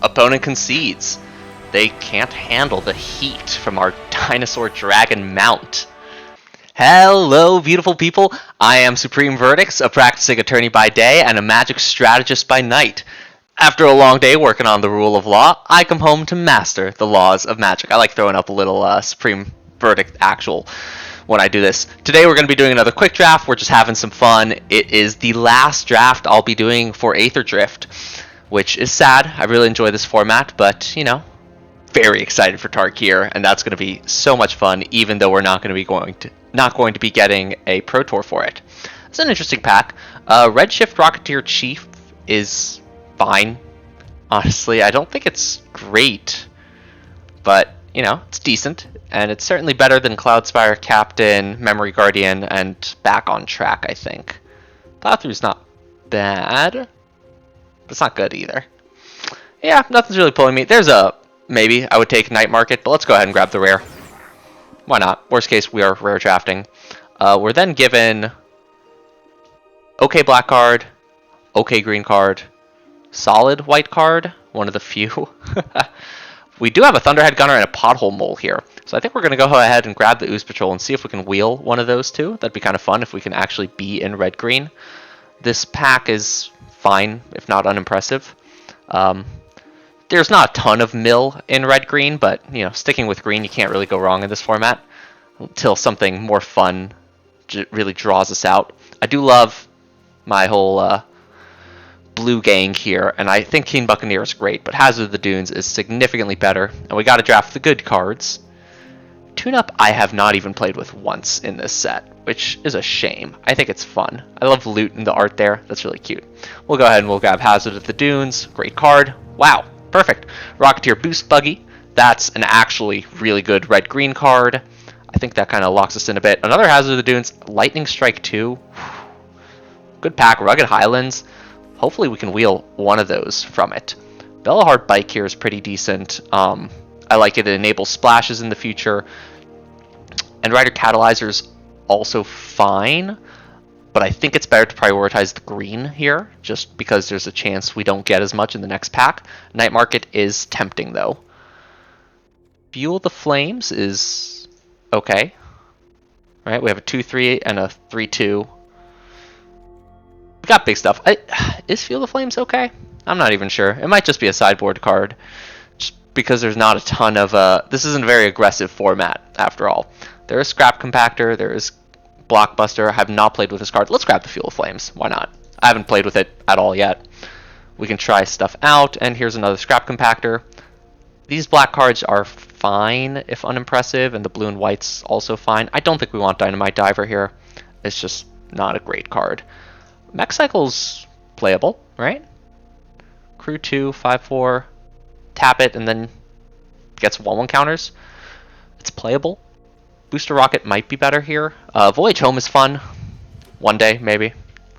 Opponent concedes. They can't handle the heat from our dinosaur dragon mount. Hello, beautiful people. I am Supreme Verdicts, a practicing attorney by day and a magic strategist by night. After a long day working on the rule of law, I come home to master the laws of magic. I like throwing up a little Supreme Verdict actual when I do this. Today we're going to be doing another quick draft. We're just having some fun. It is the last draft I'll be doing for Aetherdrift, which is sad. I really enjoy this format, but, you know, very excited for Tarkir, and that's going to be so much fun, even though we're not going to be getting a Pro Tour for it. It's an interesting pack. Redshift Rocketeer Chief is fine. Honestly, I don't think it's great, but, you know, it's decent, and it's certainly better than Cloudspire Captain, Memory Guardian, and Back on Track, I think. Plowthrough's not bad, but it's not good either. Yeah, nothing's really pulling me. There's a maybe I would take Night Market, but let's go ahead and grab the rare. Why not? Worst case, we are rare drafting. We're then given okay black card, okay green card, solid white card, one of the few. We do have a Thunderhead Gunner and a Pothole Mole here, so I think we're going to go ahead and grab the Ooze Patrol and see if we can wheel one of those two. That'd be kind of fun if we can actually be in red-green. This pack is fine, if not unimpressive. There's not a ton of mill in red-green, but, you know, sticking with green, you can't really go wrong in this format until something more fun really draws us out. I do love my whole blue gang here, and I think Keen Buccaneer is great, but Hazard of the Dunes is significantly better, and we got to draft the good cards. Tune-Up I have not even played with once in this set, which is a shame. I think it's fun. I love loot and the art there. That's really cute. We'll go ahead and we'll grab Hazard of the Dunes. Great card. Wow. Perfect. Rocketeer Boost Buggy. That's an actually really good red-green card. I think that kind of locks us in a bit. Another Hazard of the Dunes. Lightning Strike 2. Good pack. Rugged Highlands. Hopefully we can wheel one of those from it. Bellahart Bike here is pretty decent. I like it. It enables splashes in the future. And Rider Catalyzer's also fine. But I think it's better to prioritize the green here, just because there's a chance we don't get as much in the next pack. Night Market is tempting, though. Fuel the Flames is okay. Right, we have a 2-3 and a 3-2. We got big stuff. Is Fuel the Flames okay? I'm not even sure. It might just be a sideboard card, just because there's not a ton of... this isn't a very aggressive format, after all. There is Scrap Compactor, there is Blockbuster. I have not played with this card. Let's grab the Fuel of Flames. Why not? I haven't played with it at all yet. We can try stuff out, and here's another Scrap Compactor. These black cards are fine, if unimpressive, and the blue and white's also fine. I don't think we want Dynamite Diver here. It's just not a great card. Mech Cycle's playable, right? Crew 2, 5-4, tap it, and then gets 1/1 counters. It's playable. Booster Rocket might be better here. Voyage Home is fun. One day, maybe.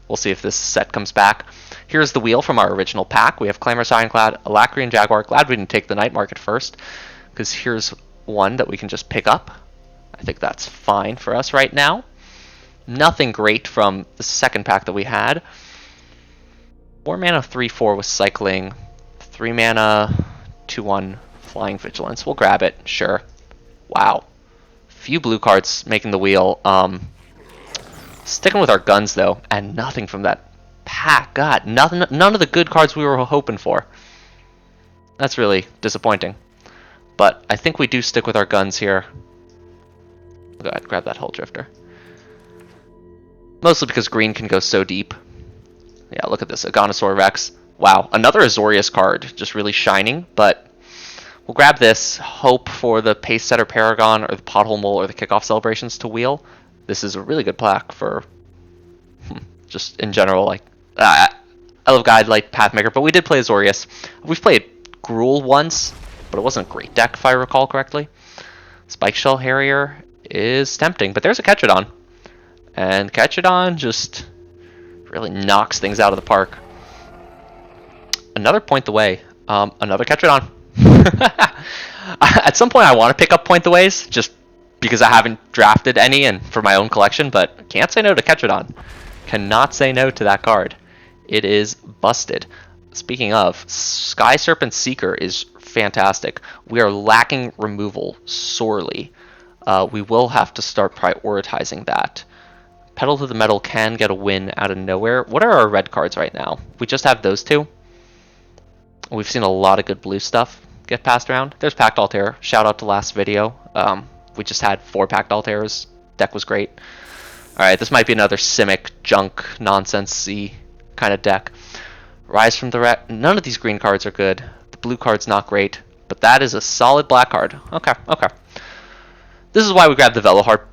We'll see if this set comes back. Here's the wheel from our original pack. We have Clamorous Ironclad, Alacrian Jaguar. Glad we didn't take the Night Market first, because here's one that we can just pick up. I think that's fine for us right now. Nothing great from the second pack that we had. 4 mana 3-4 with Cycling. 3 mana 2-1 Flying Vigilance. We'll grab it, sure. Wow. Few blue cards making the wheel. Sticking with our guns, though, and nothing from that pack. God, none of the good cards we were hoping for. That's really disappointing. But I think we do stick with our guns here. Go ahead, grab that Hull Drifter. Mostly because green can go so deep. Yeah, look at this. Aganosaur Rex. Wow, another Azorius card. Just really shining, but... We'll grab this, hope for the Pace Setter Paragon or the Pothole Mole or the Kickoff Celebrations to wheel. This is a really good plaque for just in general. Like I love Guide like Pathmaker, but we did play Azorius. We've played Gruul once, but it wasn't a great deck if I recall correctly. Spike Shell Harrier is tempting, but there's a Ketradon. And Ketradon just really knocks things out of the park. Another Point the Way. Another Ketradon. At some point I want to pick up Point the Ways, just because I haven't drafted any and for my own collection, but can't say no to Ketradon. Cannot say no to that card. It is busted. speaking of, Sky Serpent Seeker is fantastic. We are lacking removal sorely. We will have to start prioritizing that. Pedal to the Metal can get a win out of nowhere. What are our red cards right now? We just have those two. We've seen a lot of good blue stuff get passed around. There's Pact Altair. Shout out to last video. We just had 4 Pact Altairs. Deck was great. Alright, this might be another Simic junk nonsense-y kind of deck. Rise from the Red. None of these green cards are good. The blue card's not great, but that is a solid black card. Okay, okay. This is why we grabbed the Veloheart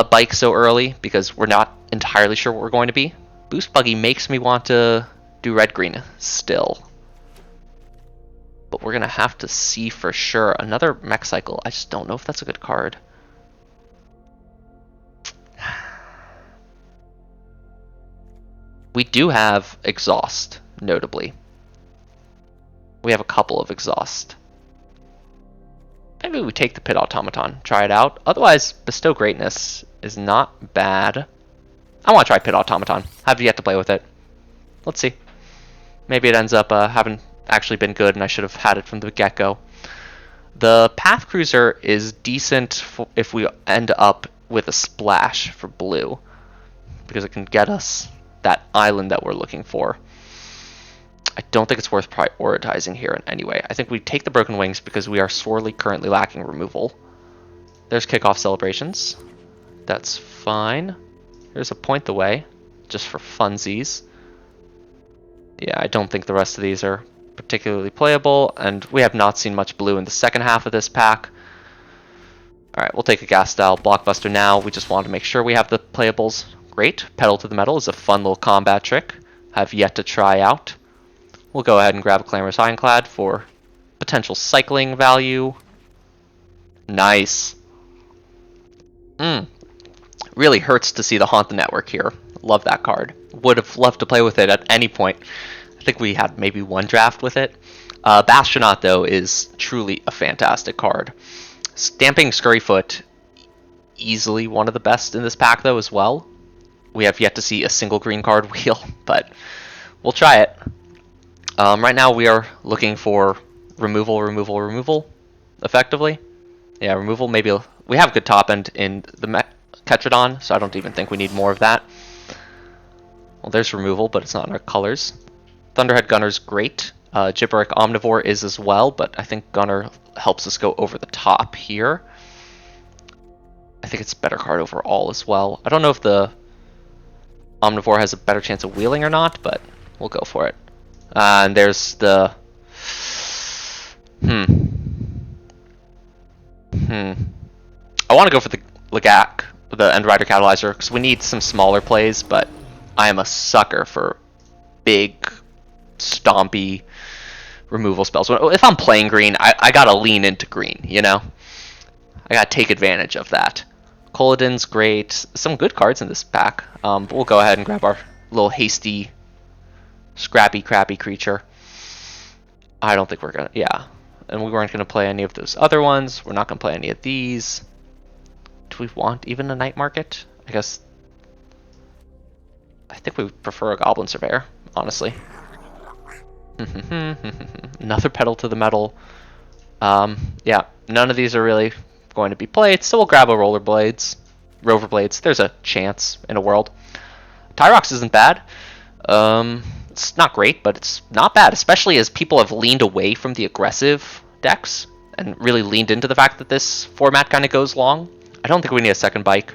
bike so early, because we're not entirely sure what we're going to be. Boost Buggy makes me want to do red-green still. But we're going to have to see for sure. Another Mech Cycle. I just don't know if that's a good card. We do have Exhaust, notably. We have a couple of Exhaust. Maybe we take the Pit Automaton, try it out. Otherwise, Bestow Greatness is not bad. I want to try Pit Automaton. Have yet to play with it. Let's see. Maybe it ends up having actually been good and I should have had it from the get-go. The Path Cruiser is decent if we end up with a splash for blue, because it can get us that island that we're looking for. I don't think it's worth prioritizing here in any way. I think we take the Broken Wings because we are sorely currently lacking removal. There's Kickoff Celebrations. That's fine. Here's a Point the Way, just for funsies. Yeah, I don't think the rest of these are particularly playable, and we have not seen much blue in the second half of this pack. Alright, we'll take a Gas Style Blockbuster now. We just want to make sure we have the playables. Great. Pedal to the Metal is a fun little combat trick. Have yet to try out. We'll go ahead and grab a Clamorous Ironclad for potential cycling value. Nice. Really hurts to see the Haunt the Network here. Love that card. Would have loved to play with it at any point. I think we had maybe one draft with it. Bastionaut, though, is truly a fantastic card. Stamping Scurryfoot, easily one of the best in this pack, though, as well. We have yet to see a single green card wheel, but we'll try it. Right now we are looking for removal, effectively. Yeah, removal, maybe. We have good top end in the Ketrodon, so I don't even think we need more of that. Well, there's removal, but it's not in our colors. Thunderhead Gunner's great. Gibberic Omnivore is as well, but I think Gunner helps us go over the top here. I think it's a better card overall as well. I don't know if the Omnivore has a better chance of wheeling or not, but we'll go for it. And there's the... I want to go for the Legak, the End Rider Catalyzer, because we need some smaller plays, but I am a sucker for big, stompy removal spells. If I'm playing green, I gotta lean into green, you know? I gotta take advantage of that. Colodon's great. Some good cards in this pack. But we'll go ahead and grab our little hasty, scrappy, crappy creature. I don't think we're gonna... Yeah. And we weren't gonna play any of those other ones. We're not gonna play any of these. Do we want even a Night Market? I guess... I think we prefer a Goblin Surveyor, honestly. Another Pedal to the Metal. Yeah, none of these are really going to be played, so we'll grab a Roverblades. There's a chance in a world. Tyrox isn't bad. It's not great, but it's not bad, especially as people have leaned away from the aggressive decks and really leaned into the fact that this format kind of goes long. I don't think we need a second bike.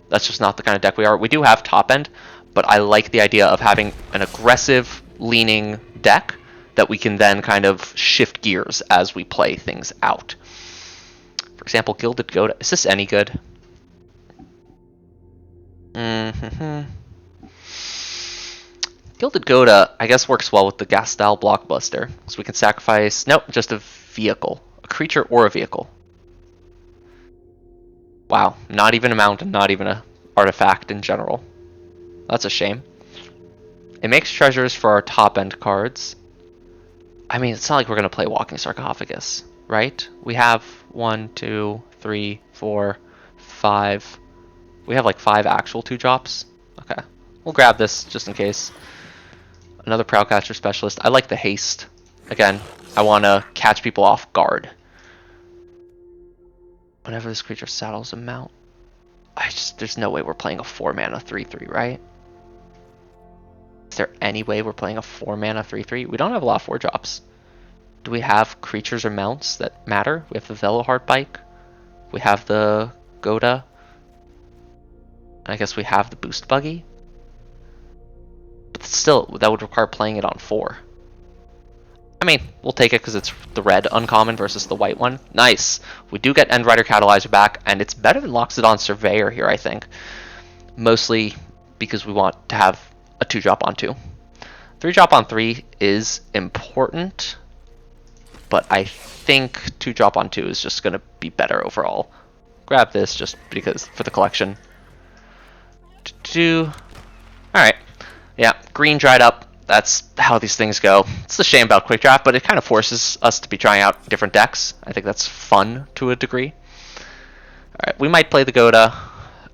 That's just not the kind of deck we are. We do have top end, but I like the idea of having an aggressive leaning deck that we can then kind of shift gears as we play things out. For example, Gilded Goat. Is this any good? Gilded Goda, I guess, works well with the Gas Style Blockbuster, so we can sacrifice... Nope, just a vehicle. A creature or a vehicle. Wow, not even a mountain, not even an artifact in general. That's a shame. It makes treasures for our top-end cards. I mean, it's not like we're going to play Walking Sarcophagus, right? We have 1, 2, 3, 4, 5... We have like 5 actual 2-drops. Okay, we'll grab this just in case. Another Prowlcatcher Specialist. I like the haste. Again, I want to catch people off guard. Whenever this creature saddles a mount. There's no way we're playing a 4-mana 3/3, right? Is there any way we're playing a 4-mana 3/3? We don't have a lot of 4-drops. Do we have creatures or mounts that matter? We have the Veloheart Bike. We have the Goda. I guess we have the Boost Buggy. But still, that would require playing it on 4. I mean, we'll take it because it's the red uncommon versus the white one. Nice! We do get Endrider Catalyzer back, and it's better than Loxodon Surveyor here, I think. Mostly because we want to have a 2-drop on 2. 3-drop on 3 is important, but I think 2-drop on 2 is just going to be better overall. Grab this just because for the collection. Alright. Yeah, green dried up. That's how these things go. It's a shame about Quick Draft, but it kind of forces us to be trying out different decks. I think that's fun to a degree. Alright, we might play the Goda.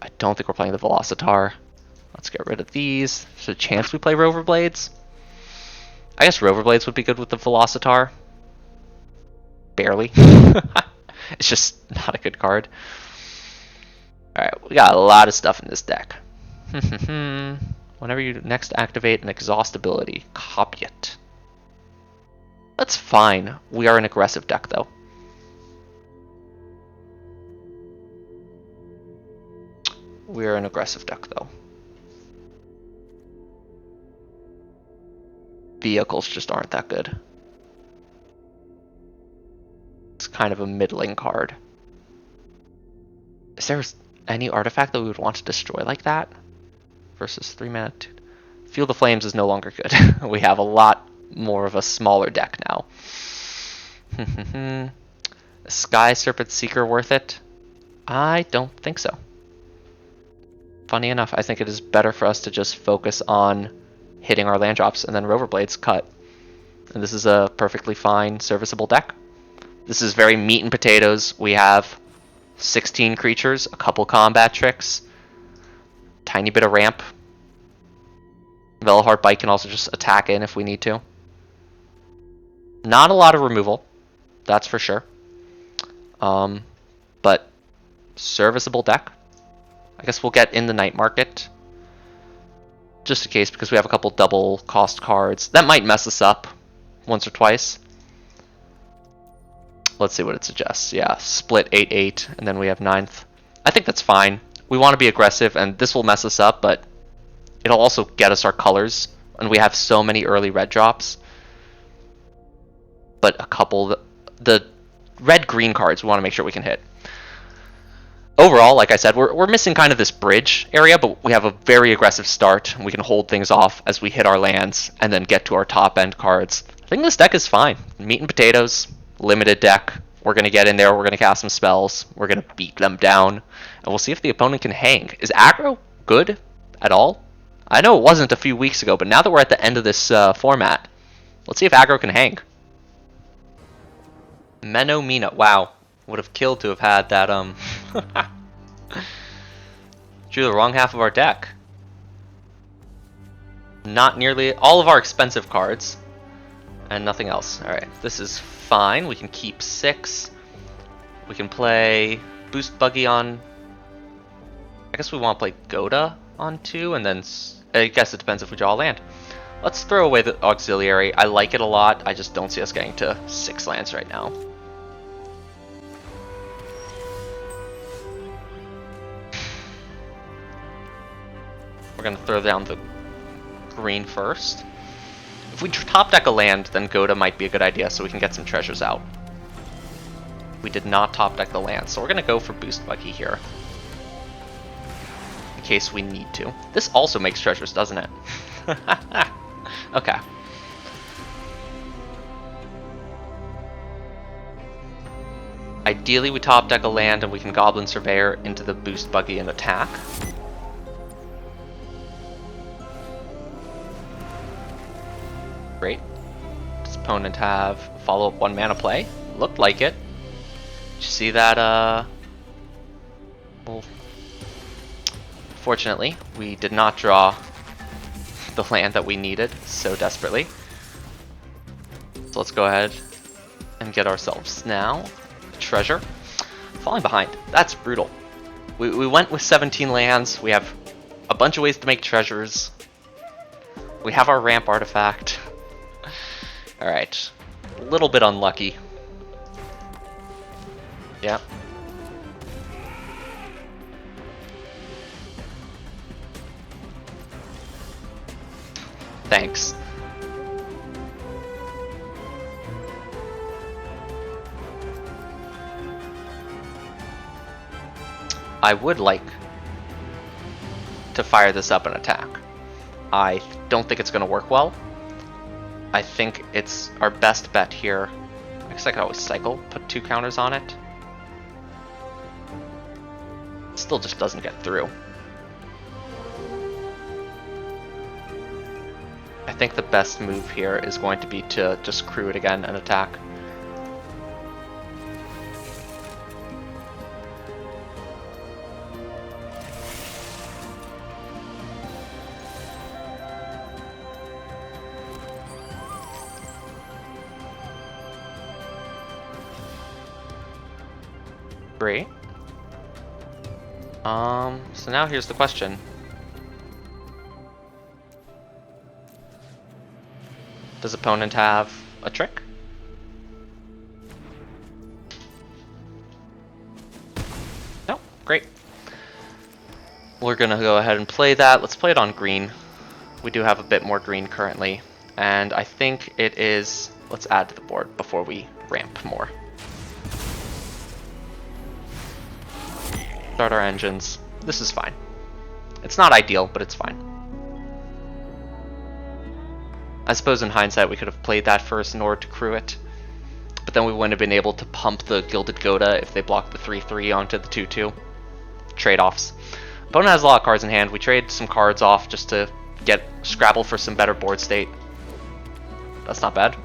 I don't think we're playing the Velocitar. Let's get rid of these. There's a chance we play Rover Blades. I guess Rover Blades would be good with the Velocitar. Barely. It's just not a good card. Alright, we got a lot of stuff in this deck. Whenever you next activate an exhaust ability, copy it. That's fine. We are an aggressive deck, though. We're an aggressive deck, though. Vehicles just aren't that good. It's kind of a middling card. Is there any artifact that we would want to destroy like that? Versus 3-mana. Field of Flames is no longer good. We have a lot more of a smaller deck now. Sky Serpent Seeker worth it? I don't think so. Funny enough, I think it is better for us to just focus on hitting our land drops and then Rover Blades cut. And this is a perfectly fine, serviceable deck. This is very meat and potatoes. We have 16 creatures, a couple combat tricks, tiny bit of ramp. Veloheart Bike can also just attack in if we need to. Not a lot of removal, that's for sure. But serviceable deck. I guess we'll get in the night market. Just in case, because we have a couple double cost cards. That might mess us up once or twice. Let's see what it suggests. Yeah, split 8/8, and then we have 9th. I think that's fine. We want to be aggressive, and this will mess us up, but it'll also get us our colors, and we have so many early red drops. But a couple, the red-green cards we want to make sure we can hit. Overall, like I said, we're missing kind of this bridge area, but we have a very aggressive start. We can hold things off as we hit our lands, and then get to our top-end cards. I think this deck is fine. Meat and potatoes, limited deck. We're going to get in there, we're going to cast some spells, we're going to beat them down, and we'll see if the opponent can hang. Is aggro good at all? I know it wasn't a few weeks ago, but now that we're at the end of this format, let's see if aggro can hang. Menomina. Wow. Would have killed to have had that, drew the wrong half of our deck. Not nearly all of our expensive cards, and nothing else. Alright, this is fine. We can keep 6. We can play Boost Buggy on... I guess we want to play Goda on 2, and then... I guess it depends if we draw a land. Let's throw away the auxiliary. I like it a lot. I just don't see us getting to 6 lands right now. We're going to throw down the green first. If we top deck a land, then Goda might be a good idea so we can get some treasures out. We did not top deck the land, so we're going to go for Boost Buggy here. In case we need to. This also makes treasures, doesn't it? Okay. Ideally we top deck a land and we can Goblin Surveyor into the Boost Buggy and attack. Great. Does opponent have follow-up 1-mana play? Looked like it. Did you see that, well, fortunately, we did not draw the land that we needed so desperately. So let's go ahead and get ourselves now a treasure. Falling behind. That's brutal. We went with 17 lands. We have a bunch of ways to make treasures. We have our ramp artifact. Alright. A little bit unlucky. Yep. Thanks. I would like to fire this up and attack. I don't think it's going to work well. I think it's our best bet here. I guess I could always cycle, put 2 counters on it. Still just doesn't get through. I think the best move here is going to be to just crew it again and attack. Great. So now here's the question. Does opponent have a trick? No, great. We're gonna go ahead and play that. Let's play it on green. We do have a bit more green currently, and I think it is, let's add to the board before we ramp more. Start our engines. This is fine. It's not ideal, but it's fine. I suppose in hindsight we could have played that first in order to crew it, but then we wouldn't have been able to pump the Gilded Goda if they blocked the 3/3 onto the 2/2. Trade-offs. Opponent has a lot of cards in hand. We trade some cards off just to get Scrabble for some better board state. That's not bad.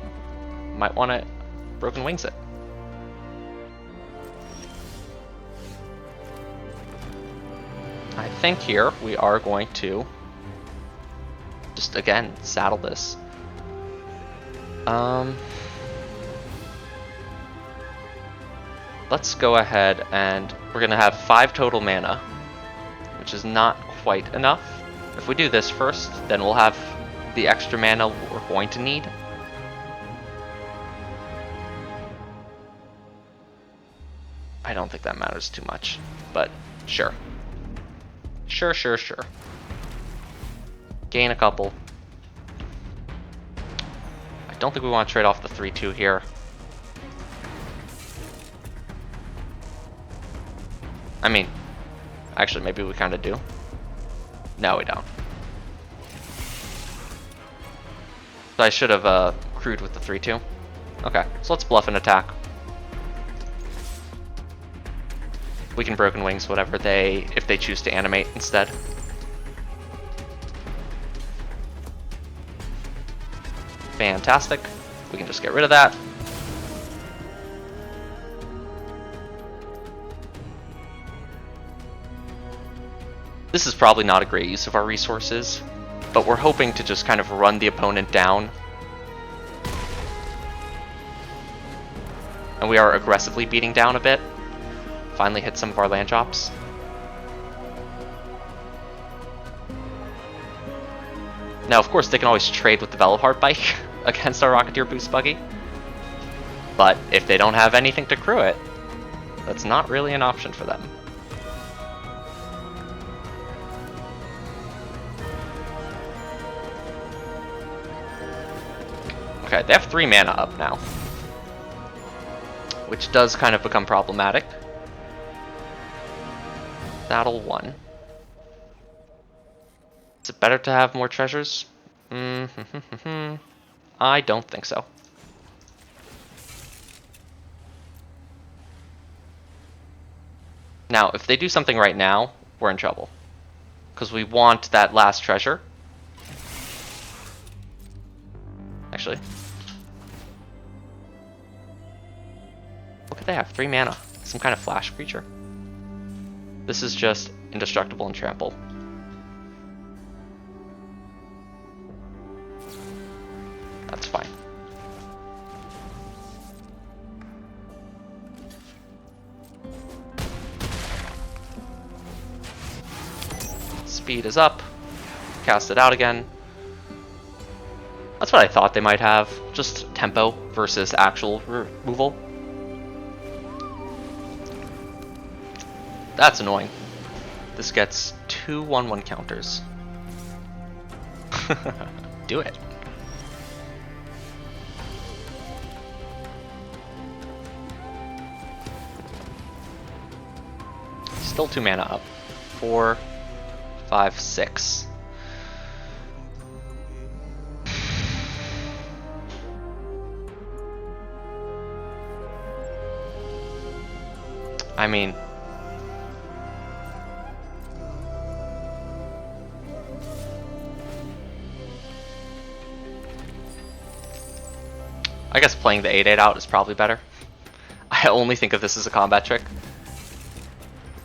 Might want to Broken Wings it. I think here we are going to just again saddle this. Let's go ahead and we're gonna have 5 total mana, which is not quite enough. If we do this first, then we'll have the extra mana we're going to need. I don't think that matters too much, but sure. Sure. Gain a couple. I don't think we want to trade off the 3/2 here. I mean, actually, maybe we kind of do. No, we don't. So I should have crewed with the 3/2. Okay, so let's bluff and attack. We can Broken Wings whatever if they choose to animate instead. Fantastic. We can just get rid of that. This is probably not a great use of our resources, but we're hoping to just kind of run the opponent down. And we are aggressively beating down a bit. Finally hit some of our land drops. Now, of course, they can always trade with the Velopart Bike against our Rocketeer Boost Buggy. But if they don't have anything to crew it, that's not really an option for them. Okay, they have 3 mana up now, which does kind of become problematic. Saddle 1. Is it better to have more treasures? I don't think so. Now, if they do something right now, we're in trouble. Because we want that last treasure. Actually. What could they have? 3 mana. Some kind of flash creature. This is just indestructible and trample. speed is up. Cast it out again. That's what I thought they might have. Just tempo versus actual removal. That's annoying. This gets 2 1/1 counters. Do it. Still 2 mana up. 4, 5, 6. I mean, I guess playing the 8/8 out is probably better. I only think of this as a combat trick.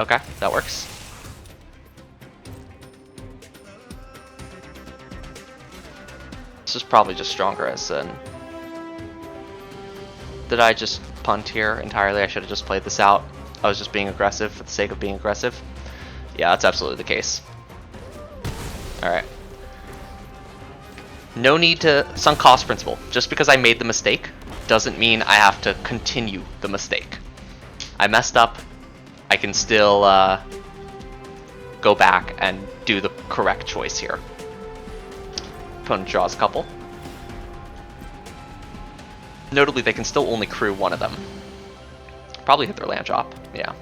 Okay, that works. This is probably just stronger as an... Did I just punt here entirely? I should have just played this out. I was just being aggressive for the sake of being aggressive. Yeah, that's absolutely the case. Alright. No need to sunk cost principle. Just because I made the mistake doesn't mean I have to continue the mistake. I messed up. I can still go back and do the correct choice here. Opponent draws a couple. Notably, they can still only crew one of them. Probably hit their land drop, yeah.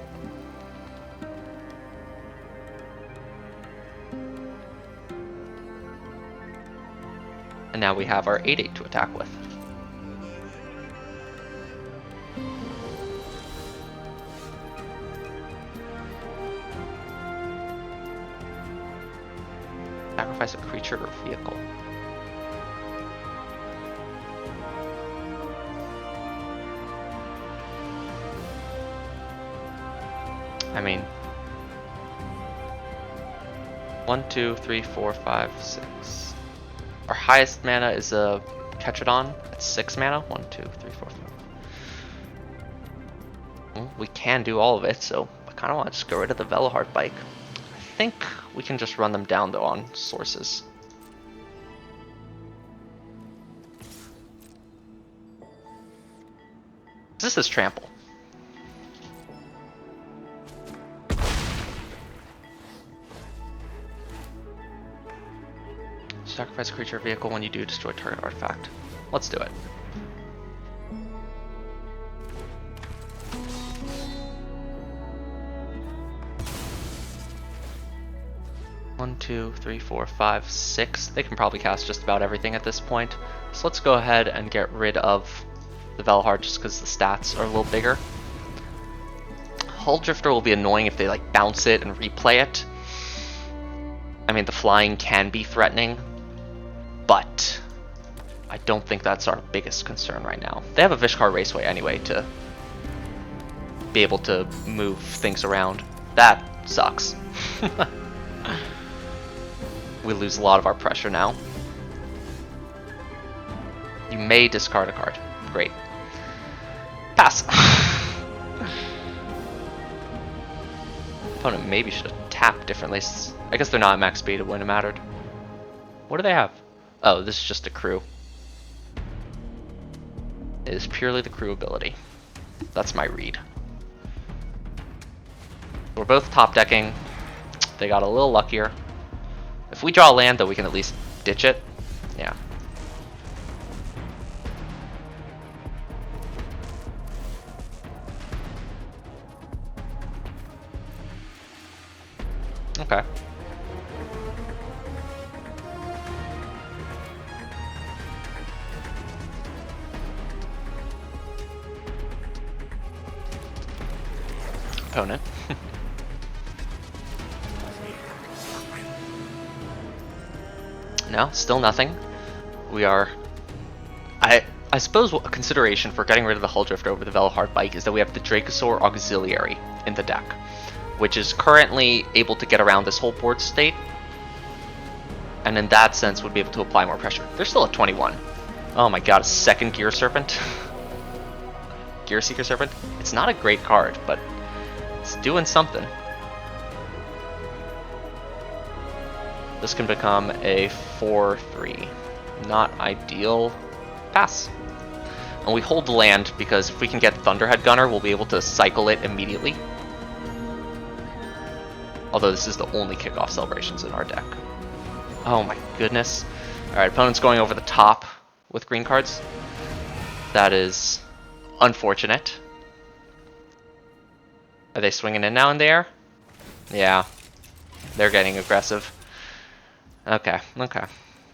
And now we have our 8/8 to attack with. Sacrifice a creature or vehicle. I mean, 1, 2, 3, 4, 5, 6. Our highest mana is a Ketradon at 6 mana. 1, 2, 3, 4, 5. Well, we can do all of it, so I kind of want to just get rid of the Velohard Bike. I think we can just run them down though on sources. This is trample. Sacrifice a creature or vehicle. When you do, destroy target artifact. Let's do it. One, 2, 3, 4, 5, 6. They can probably cast just about everything at this point. So let's go ahead and get rid of the Velohard just because the stats are a little bigger. Hull Drifter will be annoying if they like bounce it and replay it. I mean, the flying can be threatening, but I don't think that's our biggest concern right now. They have a Vishkar Raceway anyway to be able to move things around. That sucks. We lose a lot of our pressure now. You may discard a card. Great. Pass. Opponent maybe should have tapped differently. I guess they're not at max speed, it wouldn't have mattered. What do they have? Oh, this is just a crew. It is purely the crew ability. That's my read. We're both top decking. They got a little luckier. If we draw a land, though, we can at least ditch it. Yeah. Okay. Opponent. No, still nothing. We are... I suppose a consideration for getting rid of the Hull Drifter over the Velohard Bike is that we have the Dracosaur Auxiliary in the deck, which is currently able to get around this whole board state, and in that sense would be able to apply more pressure. They're still at 21. Oh my god, a second Gear Serpent. Gear Seeker Serpent. It's not a great card, but it's doing something. This can become a 4-3. Not ideal. Pass. And we hold the land because if we can get Thunderhead Gunner, we'll be able to cycle it immediately. Although this is the only kickoff celebrations in our deck. Oh my goodness. Alright, opponent's going over the top with green cards. That is unfortunate. Are they swinging in now in the air? Yeah. They're getting aggressive. Okay, okay.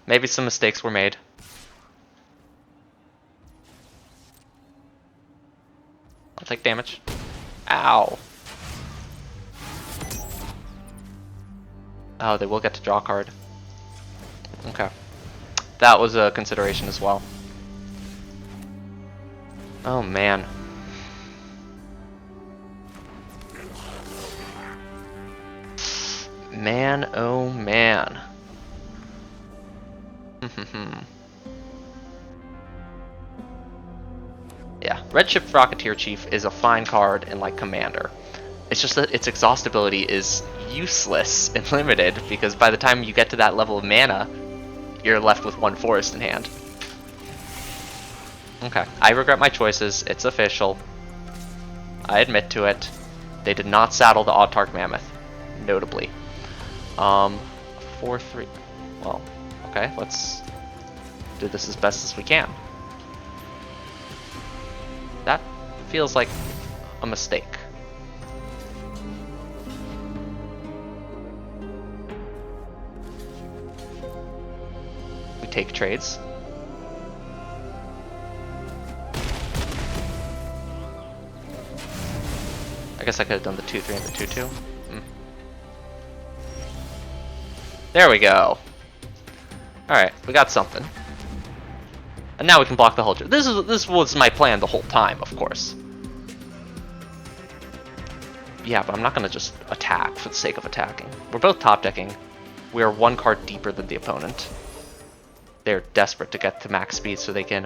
Maybe some mistakes were made. I'll take damage. Ow. Oh, they will get to draw a card. Okay. That was a consideration as well. Oh man. Man, oh man. Yeah, Redship Rocketeer Chief is a fine card in like Commander. It's just that its exhaustibility is useless and limited because by the time you get to that level of mana, you're left with one forest in hand. Okay, I regret my choices. It's official. I admit to it. They did not saddle the Autarch Mammoth, notably. 4-3. Well, okay, let's do this as best as we can. That feels like a mistake. We take trades. I guess I could have done the 2-3 and the 2-2. There we go. Alright, we got something. And now we can block the whole trade. This was my plan the whole time, of course. Yeah, but I'm not gonna just attack for the sake of attacking. We're both top decking. We are one card deeper than the opponent. They're desperate to get to max speed so they can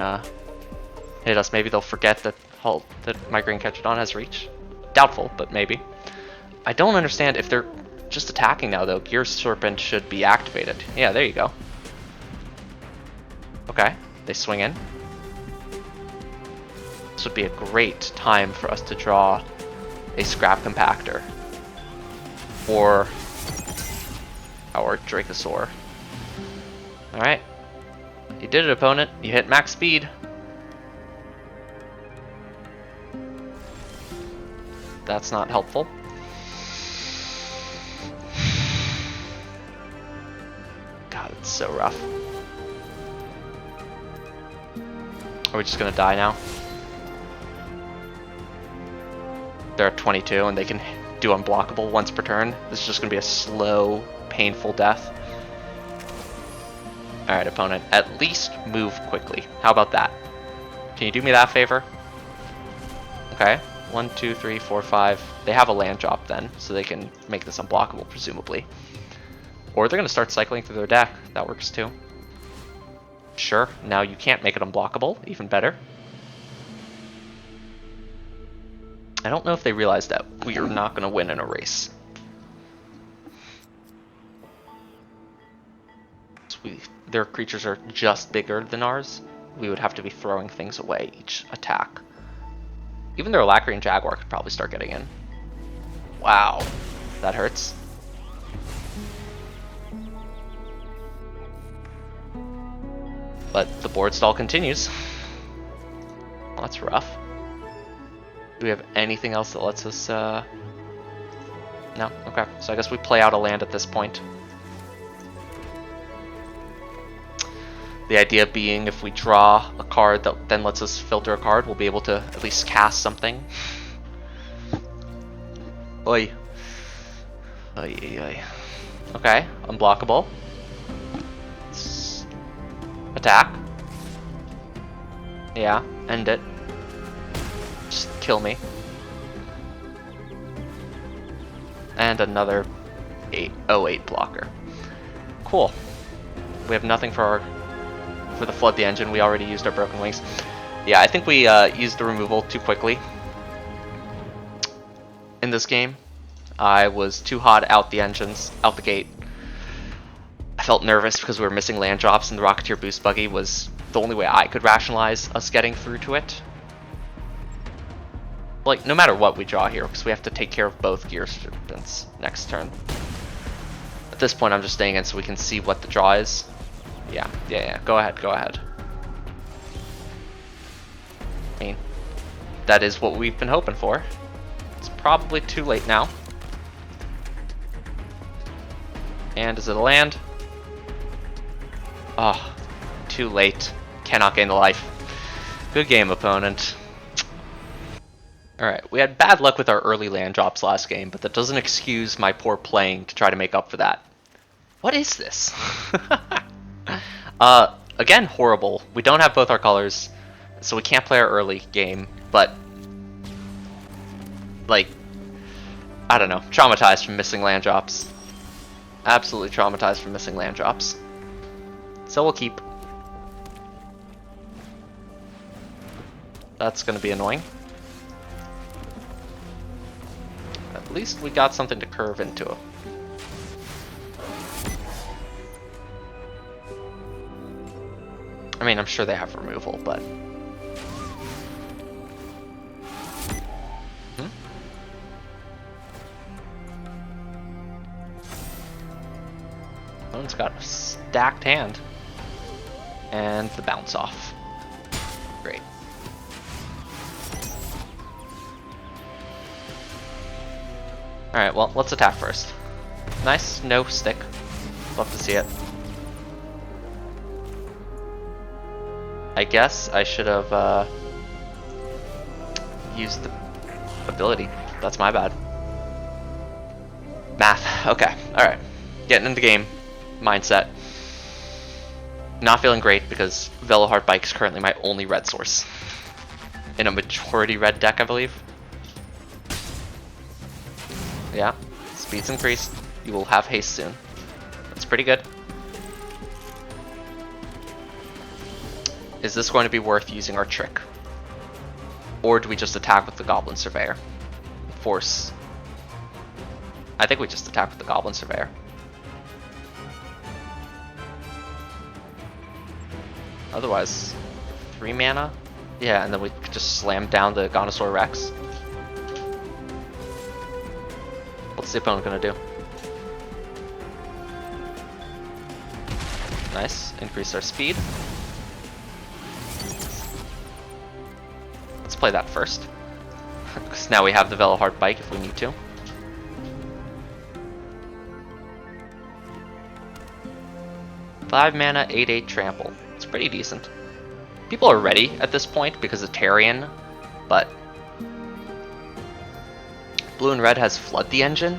hit us. Maybe they'll forget that my Green Catcherdon has reach. Doubtful, but maybe. I don't understand if they're just attacking now though. Gear Serpent should be activated. Yeah, there you go. Okay, they swing in. This would be a great time for us to draw a Scrap Compactor. Or our Dracosaur. Alright. You did it, opponent. You hit max speed. That's not helpful. God, it's so rough. Are we just gonna die now? They're at 22 and they can do unblockable once per turn. This is just gonna be a slow, painful death. Alright, opponent, at least move quickly. How about that? Can you do me that favor? Okay. 1, 2, 3, 4, 5. They have a land drop then, so they can make this unblockable, presumably. Or they're going to start cycling through their deck. That works too. Sure, now you can't make it unblockable. Even better. I don't know if they realize that we are not going to win in a race. Their creatures are just bigger than ours. We would have to be throwing things away each attack. Even their Lacrian Jaguar could probably start getting in. Wow, that hurts. But the board stall continues. Well, that's rough. Do we have anything else that lets us, No? Okay, so I guess we play out a land at this point. The idea being if we draw a card that then lets us filter a card, we'll be able to at least cast something. Oi. Oi, oi, oi. Okay, unblockable. Attack. Yeah, end it. Just kill me. And another 808 blocker. Cool. We have nothing for the Flood the Engine. We already used our Broken Wings. Yeah, I think we used the removal too quickly in this game. I was too hot out the engines, out the gate. I felt nervous because we were missing land drops, and the Rocketeer boost buggy was the only way I could rationalize us getting through to it. Like, no matter what we draw here, because we have to take care of both gear serpents next turn. At this point, I'm just staying in so we can see what the draw is. Yeah. Go ahead. I mean, that is what we've been hoping for. It's probably too late now. And is it a land? Oh, too late. Cannot gain the life. Good game, opponent. Alright, we had bad luck with our early land drops last game, but that doesn't excuse my poor playing to try to make up for that. What is this? Again, horrible. We don't have both our colors, so we can't play our early game, but like, I don't know, traumatized from missing land drops. Absolutely traumatized from missing land drops. So we'll keep. That's gonna be annoying. At least we got something to curve into. I mean, I'm sure they have removal, but... One's got a stacked hand. And the bounce off. Great. Alright, well, let's attack first. Nice, no stick. Love to see it. I guess I should have used the ability. That's my bad. Math. Okay, alright. Getting in the game. Mindset. Not feeling great because Veloheart Bike is currently my only red source. In a majority red deck, I believe. Yeah, speed's increased. You will have haste soon. That's pretty good. Is this going to be worth using our trick? Or do we just attack with the Goblin Surveyor? Force. I think we just attack with the Goblin Surveyor. Otherwise, 3 mana? Yeah, and then we could just slam down the Gonosaur Rex. What's the opponent gonna do? Nice, increase our speed. Let's play that first. Because now we have the Veloheart Bike if we need to. Five mana, 8/8 trample. It's pretty decent. People are ready at this point because of Tarion, but blue and red has Flood the Engine,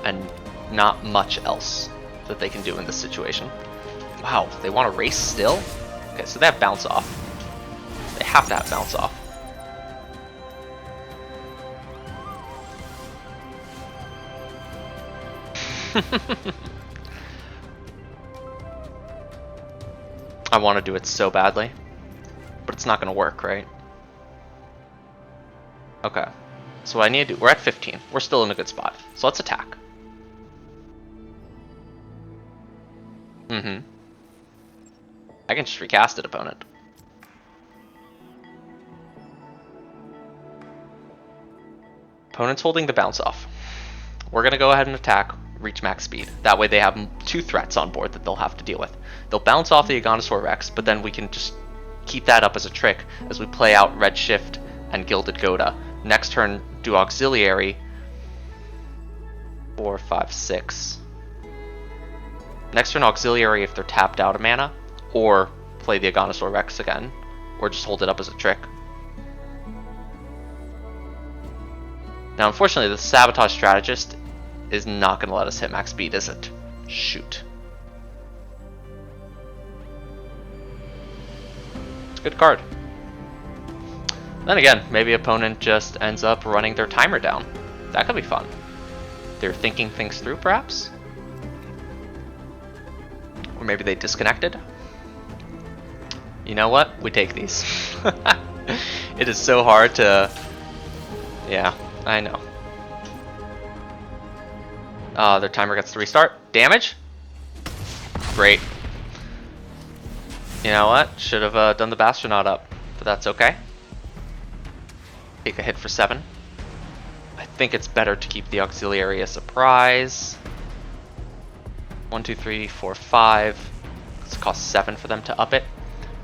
and not much else that they can do in this situation. Wow, they want to race still? Okay, so they have bounce off. They have to have bounce off. I want to do it so badly, but it's not going to work, right? Okay, so what I need to do, we're at 15. We're still in a good spot, so let's attack. I can just recast it, opponent. Opponent's holding the bounce off. We're going to go ahead and attack, reach max speed. That way they have 2 threats on board that they'll have to deal with. They'll bounce off the Aggonosaur Rex, but then we can just keep that up as a trick as we play out Redshift and Gilded Goda. Next turn, do Auxiliary. 4, 5, 6. Next turn, Auxiliary if they're tapped out of mana, or play the Aggonosaur Rex again, or just hold it up as a trick. Now, unfortunately, the Sabotage Strategist is not going to let us hit max speed, is it? Shoot. It's a good card. Then again, maybe opponent just ends up running their timer down. That could be fun. They're thinking things through, perhaps? Or maybe they disconnected? You know what? We take these. It is so hard to... Yeah, I know. Their timer gets to restart. Damage? Great. You know what? Should have done the Bastronaut up, but that's okay. Take a hit for 7. I think it's better to keep the auxiliary a surprise. 1, 2, 3, 4, 5. It's cost 7 for them to up it.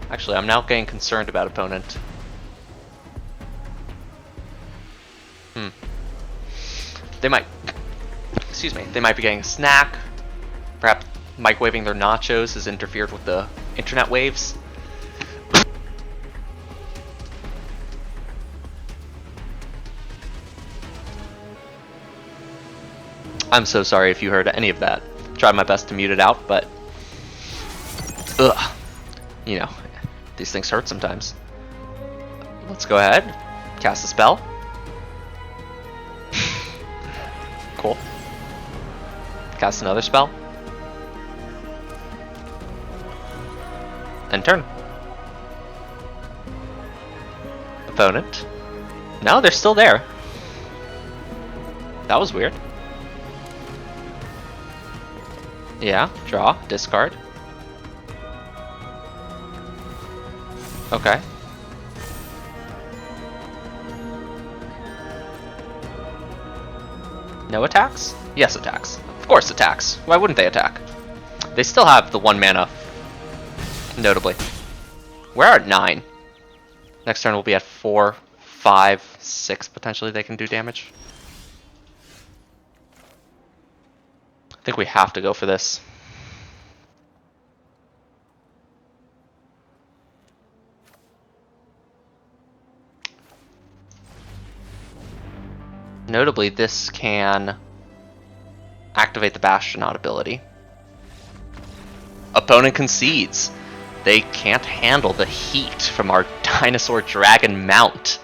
Actually, I'm now getting concerned about opponent. They might, excuse me, they might be getting a snack. Perhaps microwaving their nachos has interfered with the internet waves. I'm so sorry if you heard any of that. Tried my best to mute it out, but ugh, you know, these things hurt sometimes. Let's go ahead, cast a spell. Cool. Cast another spell. End turn. Opponent. No, they're still there. That was weird. Yeah, draw, discard. Okay. No attacks? Yes, attacks. Of course attacks. Why wouldn't they attack? They still have the 1 mana, notably. We're at 9. Next turn we'll be at 4, 5, 6 potentially they can do damage. I think we have to go for this. Notably, this can activate the Bastronaut ability. Opponent concedes. They can't handle the heat from our dinosaur dragon mount.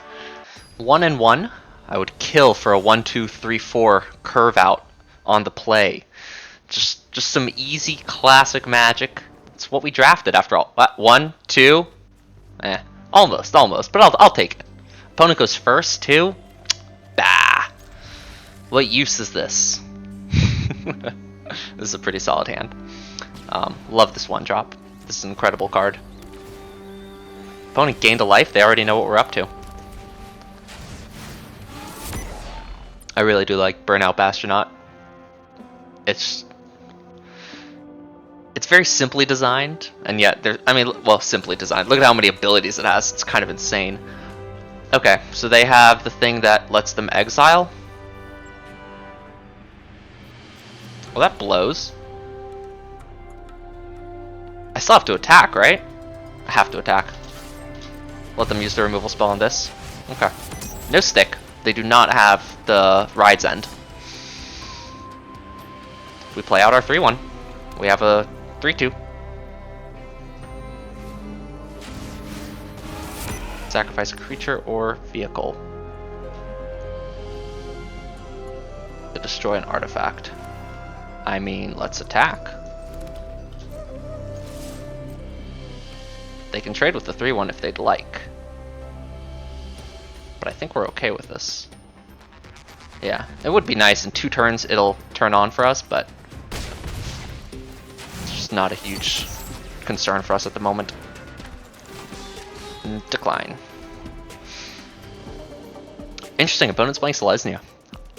1 and 1, I would kill for a 1, 2, 3, 4 curve out on the play. Just some easy classic magic. It's what we drafted after all. 1, 2, almost, but I'll take it. Opponent goes first too. Bah. What use is this? This is a pretty solid hand. Love this 1-drop. This is an incredible card. Opponent gained a life. They already know what we're up to. I really do like Burnout Bastronaut. It's very simply designed, and yet simply designed. Look at how many abilities it has. It's kind of insane. Okay, so they have the thing that lets them exile. Well, that blows. I still have to attack, right? I have to attack. Let them use the removal spell on this. Okay. No stick. They do not have the Ride's End. We play out our 3-1. We have a 3-2. Sacrifice a creature or vehicle to destroy an artifact. I mean, let's attack. They can trade with the 3-1 if they'd like. But I think we're okay with this. Yeah, it would be nice in 2 turns it'll turn on for us, but it's just not a huge concern for us at the moment. Decline. Interesting, opponent's playing Selesnya.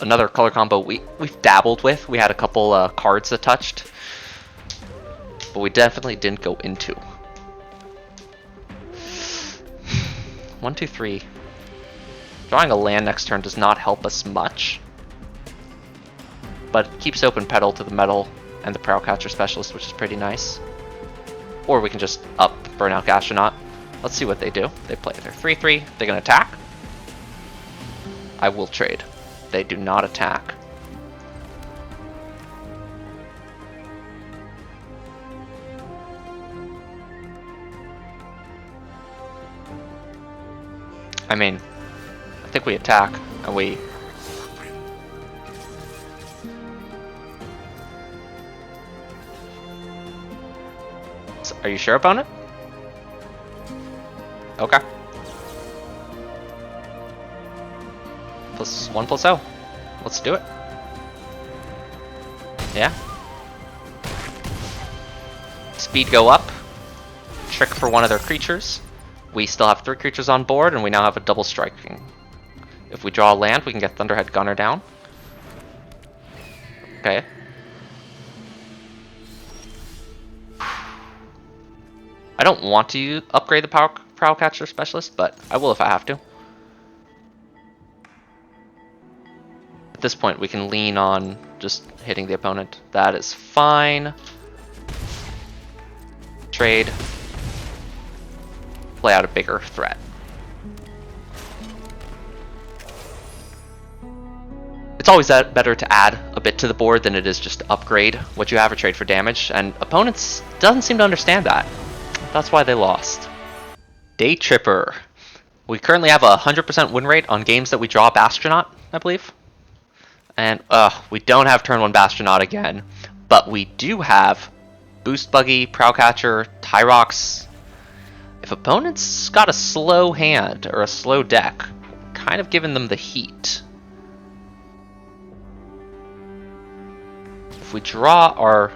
Another color combo we've dabbled with. We had a couple cards that touched, but we definitely didn't go into. 1, 2, 3. Drawing a land next turn does not help us much, but it keeps open pedal to the metal and the Prowlcatcher Specialist, which is pretty nice. Or we can just up Burnout Astronaut. Let's see what they do. They play their 3-3. They're gonna attack. I will trade. They do not attack. I mean, I think we attack and we... So, are you sure, opponent? Okay. +1/+0. Let's do it. Yeah. Speed go up. Trick for one of their creatures. We still have 3 creatures on board, and we now have a double striking. If we draw a land, we can get Thunderhead Gunner down. Okay. I don't want to upgrade the Prowlcatcher Specialist, but I will if I have to. At this point, we can lean on just hitting the opponent. That is fine. Trade. Play out a bigger threat. It's always better to add a bit to the board than it is just to upgrade what you have or trade for damage, and opponents doesn't seem to understand that. That's why they lost. Day Tripper. We currently have a 100% win rate on games that we draw Bastronaut, I believe. And we don't have turn 1 Bastronaut again, but we do have Boost Buggy, Prowlcatcher, Tyrox. If opponents got a slow hand or a slow deck, kind of giving them the heat. If we draw our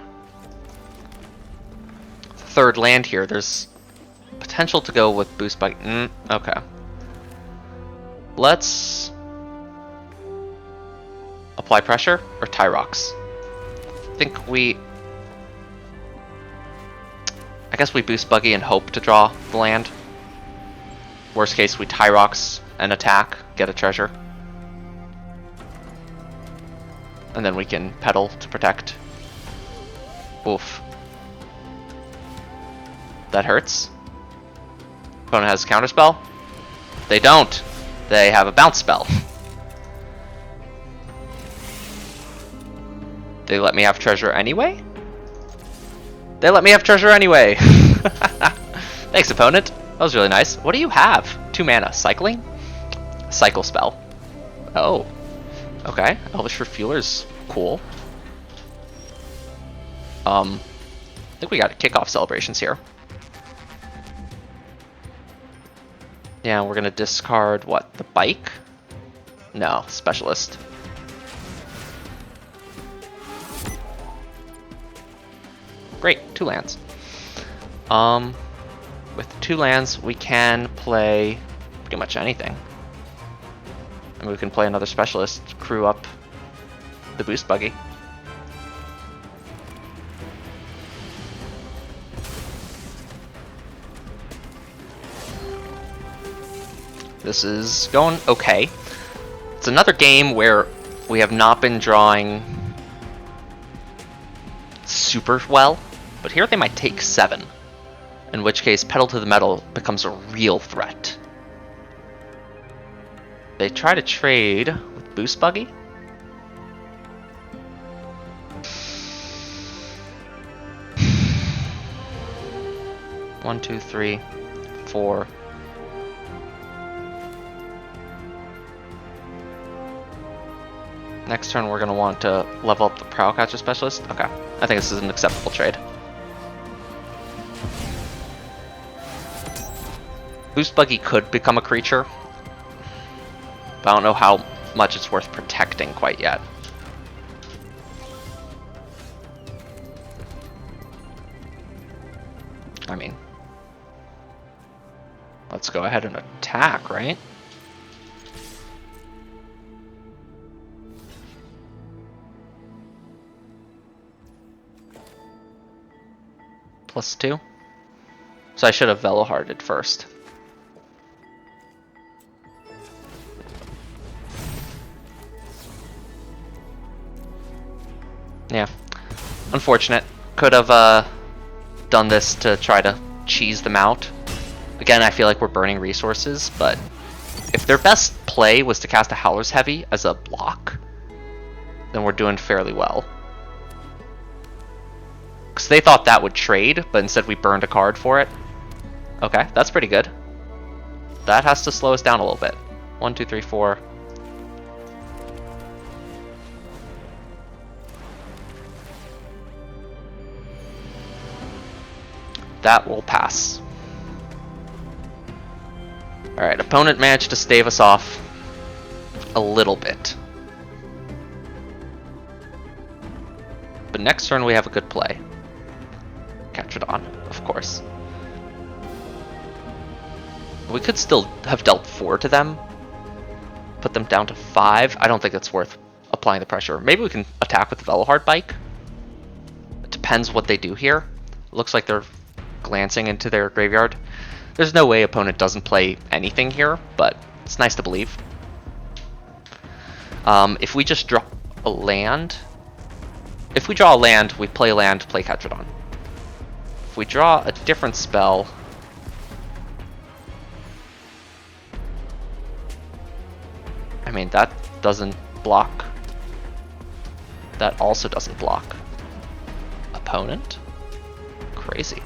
3rd land here, there's potential to go with Boost Buggy. Okay. Let's apply pressure or Tyrox. I guess we Boost Buggy and hope to draw the land. Worst case, we Tyrox and attack, get a treasure. And then we can pedal to protect. Oof. That hurts. Opponent has a counterspell. They don't. They have a bounce spell. They let me have treasure anyway? They let me have treasure anyway! Thanks, opponent. That was really nice. What do you have? 2 mana. Cycling? Cycle spell. Oh. Okay. Elvish Refueler's cool. I think we got kickoff celebrations here. Yeah, we're gonna discard what? The bike? No, specialist. Great, 2 lands. With 2 lands, we can play pretty much anything. And we can play another specialist, crew up the Boost Buggy. This is going okay. It's another game where we have not been drawing super well, but here they might take 7, in which case Pedal to the Metal becomes a real threat. They try to trade with Boost Buggy. One, two, three, 4. Next turn we're going to want to level up the Prowlcatcher Specialist. Okay, I think this is an acceptable trade. Boost Buggy could become a creature, but I don't know how much it's worth protecting quite yet. I mean, let's go ahead and attack, right? +2. So I should have Velohearted first. Yeah. Unfortunate. Could have done this to try to cheese them out. Again, I feel like we're burning resources, but if their best play was to cast a Howler's Heavy as a block, then we're doing fairly well. Because they thought that would trade, but instead we burned a card for it. Okay, that's pretty good. That has to slow us down a little bit. 1, 2, 3, 4. That will pass. Alright, opponent managed to stave us off a little bit. But next turn we have a good play. catch it on, of course. We could still have dealt 4 to them, put them down to 5. I don't think it's worth applying the pressure. Maybe we can attack with the Velohard Bike. It depends what they do here. It looks like they're glancing into their graveyard. There's no way opponent doesn't play anything here, but it's nice to believe. If we just draw a land, if we draw a land, we play land, play Ketradon. If we draw a different spell, I mean, that doesn't block. That also doesn't block. Opponent? Crazy.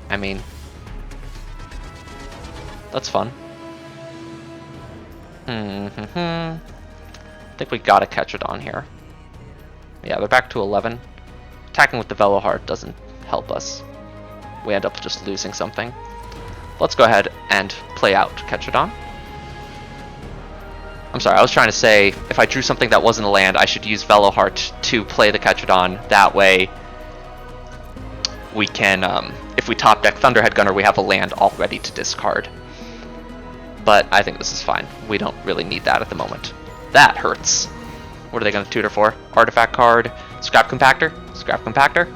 I mean, that's fun. I think we gotta catch it on here. Yeah, they're back to 11. Attacking with the Velohard doesn't help us. We end up just losing something. Let's go ahead and play out Ketradon. I'm sorry, I was trying to say, if I drew something that wasn't a land, I should use Velohard to play the Ketradon. That way, we can, if we top deck Thunderhead Gunner, we have a land all ready to discard. But I think this is fine. We don't really need that at the moment. That hurts. What are they going to tutor for? Artifact card, Scrap Compactor? Scrap Compactor?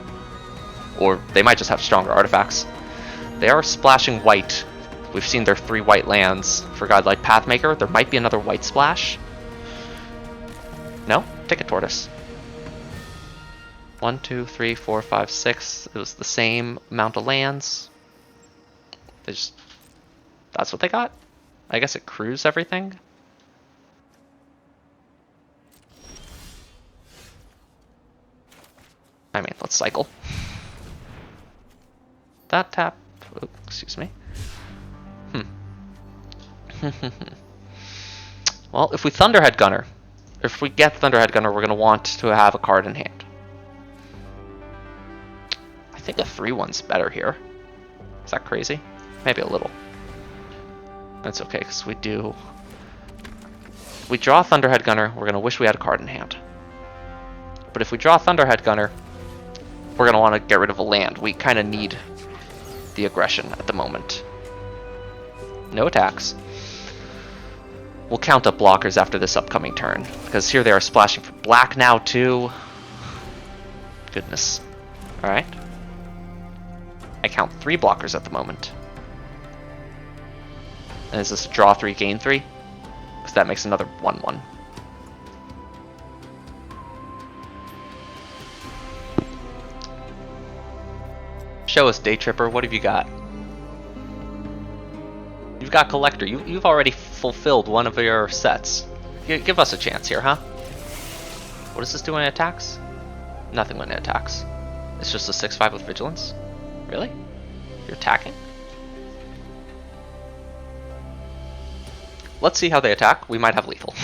Or they might just have stronger artifacts. They are splashing white. We've seen their 3 white lands for Godlight Pathmaker. There might be another white splash. No? Take a Tortoise. 1, 2, 3, 4, 5, 6. It was the same amount of lands. They just... That's what they got? I guess it crews everything? I mean, let's cycle. That tap... Oh, excuse me. Well, if we Thunderhead Gunner, if we get Thunderhead Gunner, we're going to want to have a card in hand. I think a 3/1's better here. Is that crazy? Maybe a little. That's okay, because we do... If we draw Thunderhead Gunner, we're going to wish we had a card in hand. But if we draw Thunderhead Gunner, we're going to want to get rid of a land. We kind of need the aggression at the moment. No attacks. We'll count up blockers after this upcoming turn, because here they are splashing for black now too. Goodness. Alright. I count 3 blockers at the moment. And is this a draw 3, gain 3? Because that makes another 1/1. Show us, Day Tripper, what have you got? You've got Collector. You've already fulfilled one of your sets. Give us a chance here, huh? What does this do when it attacks? Nothing when it attacks. It's just a 6/5 with Vigilance? Really? You're attacking? Let's see how they attack. We might have lethal.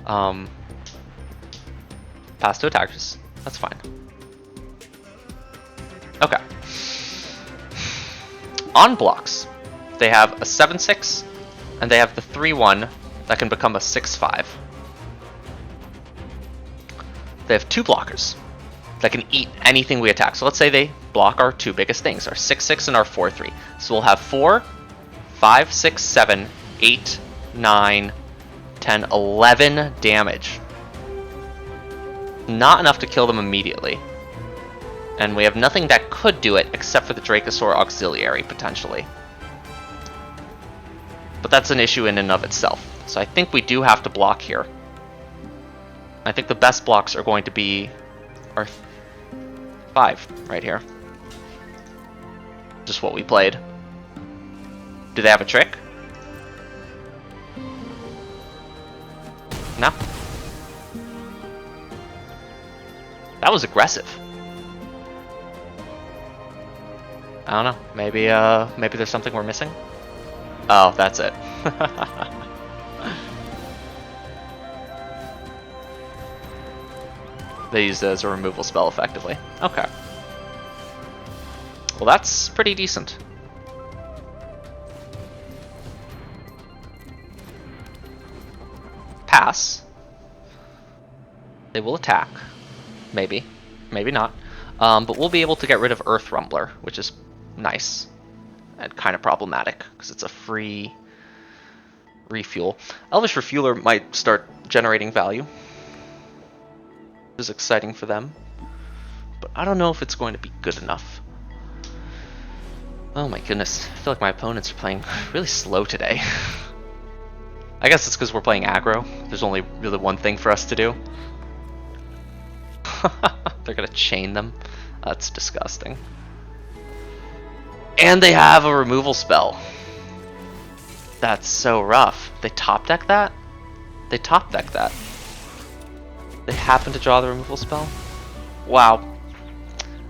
Pass to attackers. That's fine. Okay. On blocks, they have a 7/6, and they have the 3/1 that can become a 6/5. They have 2 blockers that can eat anything we attack. So let's say they block our 2 biggest things, our 6/6 and our 4/3. So we'll have 4, 5, 6, 7, 8, 9, 10, 11 damage. Not enough to kill them immediately. And we have nothing that could do it except for the Dracosaur Auxiliary, potentially. But that's an issue in and of itself. So I think we do have to block here. I think the best blocks are going to be our 5 right here. Just what we played. Do they have a trick? No. That was aggressive. I don't know. Maybe maybe there's something we're missing. Oh, that's it. They used it as a removal spell effectively. Okay. Well, that's pretty decent. Pass. They will attack. Maybe. maybe not. But we'll be able to get rid of Earth Rumbler, which is nice and kind of problematic because it's a free refuel. Elvish Refueler might start generating value, which is exciting for them, but I don't know if it's going to be good enough. Oh my goodness, I feel like my opponents are playing really slow today. I guess it's because we're playing aggro. There's only really one thing for us to do. They're gonna chain them. That's disgusting. And they have a removal spell. That's so rough. They top deck that? They top deck that. They happen to draw the removal spell? Wow.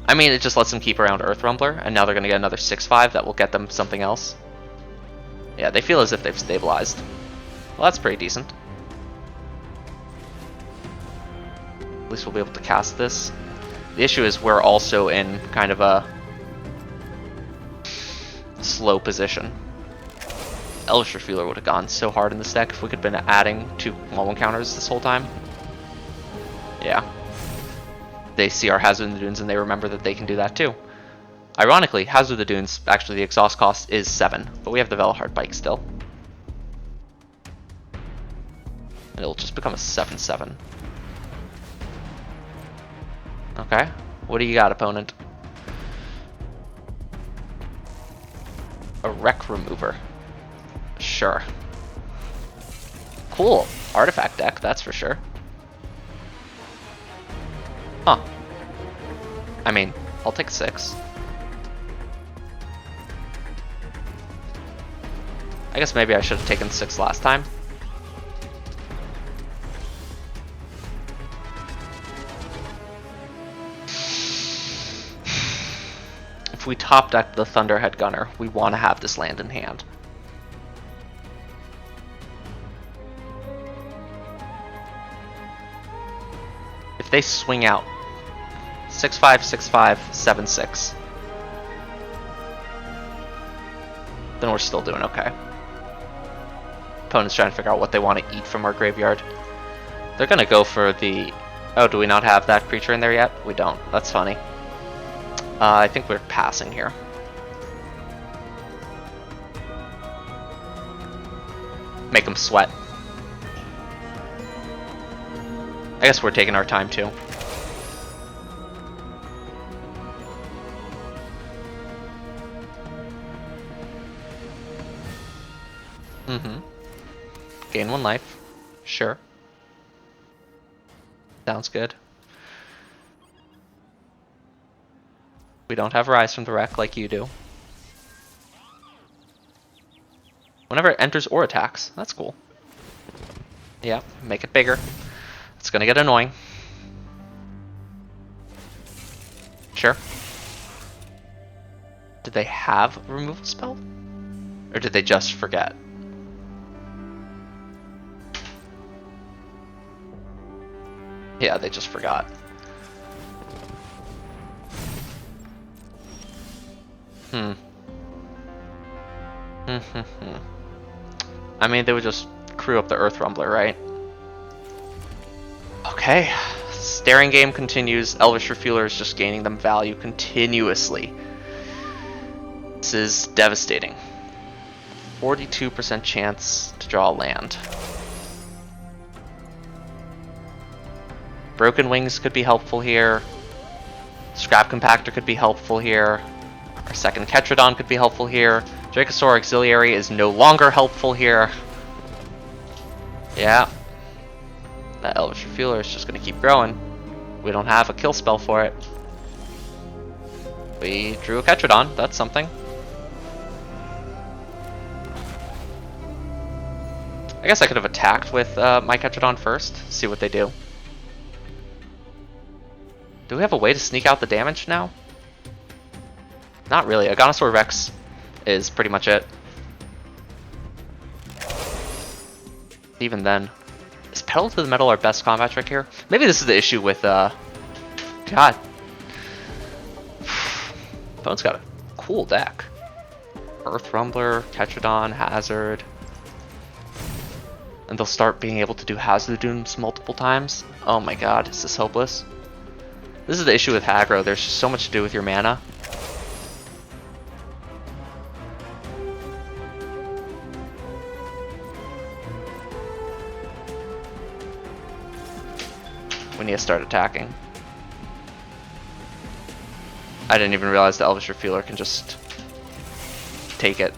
I mean, it just lets them keep around Earth Rumbler, and now they're going to get another 6/5 that will get them something else. Yeah, they feel as if they've stabilized. Well, that's pretty decent. At least we'll be able to cast this. The issue is we're also in kind of a slow position. Elvish Refueler would have gone so hard in this deck if we could have been adding 2 1/1 counters this whole time. Yeah. They see our Hazard in the Dunes and they remember that they can do that too. Ironically, Hazard of the Dunes, actually the exhaust cost is 7, but we have the Velahard Bike still. And it'll just become a 7/7. Okay, what do you got, opponent? A Wreck Remover. Sure. Cool. Artifact deck, that's for sure. Huh. I mean, I'll take 6. I guess maybe I should have taken 6 last time. If we top deck the Thunderhead Gunner, we want to have this land in hand. If they swing out 6/5, 6/5, 7/6, then we're still doing okay. Opponent's trying to figure out what they want to eat from our graveyard. They're going to go for the... Oh, do we not have that creature in there yet? We don't. That's funny. I think we're passing here. Make them sweat. I guess we're taking our time too. Gain 1 life. Sure. Sounds good. We don't have Rise from the Wreck like you do. Whenever it enters or attacks. That's cool. Yeah, make it bigger. It's gonna get annoying. Sure. Did they have a removal spell? Or did they just forget? Yeah, they just forgot. I mean, they would just crew up the Earth Rumbler, right? Okay. Staring game continues. Elvish Refueler is just gaining them value continuously. This is devastating. 42% chance to draw a land. Broken Wings could be helpful here. Scrap Compactor could be helpful here. Our second Ketradon could be helpful here. Dracosaur Auxiliary is no longer helpful here. Yeah. That Elvish Refueler is just going to keep growing. We don't have a kill spell for it. We drew a Ketradon. That's something. I guess I could have attacked with my Ketradon first. See what they do. Do we have a way to sneak out the damage now? Not really. Aganosaur Rex is pretty much it. Even then. Is Pedal to the Metal our best combat trick here? Maybe this is the issue with, God. Opponent's got a cool deck. Earth Rumbler, Ketradon, Hazard. And they'll start being able to do Hazard Dunes multiple times. Oh my god, is this hopeless? This is the issue with aggro. There's just so much to do with your mana. We need to start attacking. I didn't even realize the Elvish Refueler can just take it.